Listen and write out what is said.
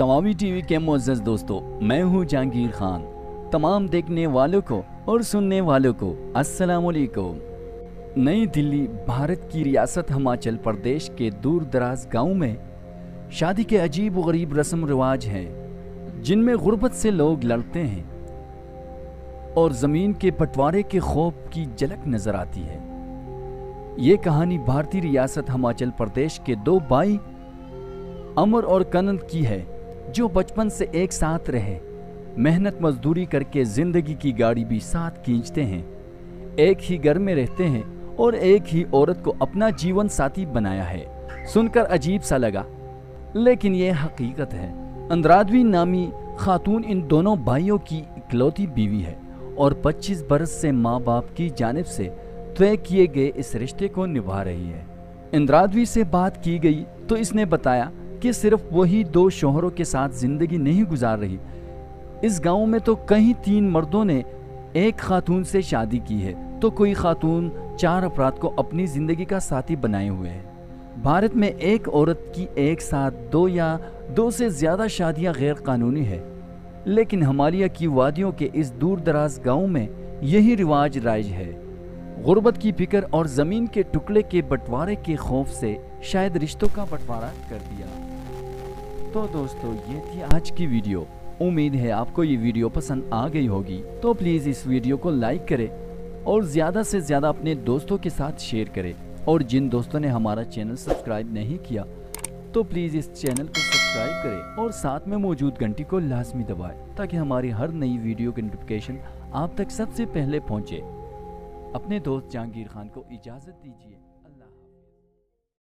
Swami TV के मुअज़्ज़ज़ दोस्तों, मैं हूं जहांगीर खान। तमाम देखने वालों को और सुनने वालों को अस्सलाम वालेकुम। नई दिल्ली भारत की रियासत हिमाचल प्रदेश के दूर दराज गाँव में शादी के अजीब व गरीब रस्म रिवाज हैं, जिनमें गुर्बत से लोग लड़ते हैं और ज़मीन के बंटवारे के खौफ की झलक नज़र आती है। ये कहानी भारतीय रियासत हिमाचल प्रदेश के दो भाई अमर और कनन की है, जो बचपन से एक साथ रहे, मेहनत मजदूरी करके जिंदगी की गाड़ी भी साथ खींचते हैं, एक ही घर में रहते हैं और एक ही औरत को अपना जीवन साथी बनाया है। सुनकर अजीब सा लगा, लेकिन ये हकीकत है। अंद्रादवी नामी खातून इन दोनों भाइयों की इकलौती बीवी है और 25 बरस से माँ बाप की जानिब से तय किए गए इस रिश्ते को निभा रही है। इंद्रादवी से बात की गई तो इसने बताया कि सिर्फ वही दो शौहरों के साथ जिंदगी नहीं गुजार रही, इस गांव में तो कहीं 3 मर्दों ने एक खातून से शादी की है, तो कोई खातून 4 अफराद को अपनी जिंदगी का साथी बनाए हुए है। भारत में एक औरत की एक साथ 2 या 2 से ज्यादा शादियां गैर कानूनी है, लेकिन हिमालय की वादियों के इस दूर दराज गाँव में यही रिवाज राइज है। गुर्बत की फिक्र और जमीन के टुकड़े के बंटवारे के खौफ से शायद रिश्तों का बंटवारा कर दिया। तो दोस्तों, ये थी आज की वीडियो। उम्मीद है आपको ये वीडियो पसंद आ गई होगी। तो प्लीज़ इस वीडियो को लाइक करें और ज़्यादा से ज़्यादा अपने दोस्तों के साथ शेयर करें। और जिन दोस्तों ने हमारा चैनल सब्सक्राइब नहीं किया तो प्लीज़ इस चैनल को सब्सक्राइब करें और साथ में मौजूद घंटी को लाजमी दबाएं, ताकि हमारी हर नई वीडियो की नोटिफिकेशन आप तक सबसे पहले पहुँचे। अपने दोस्त जहांगीर खान को इजाज़त दीजिए।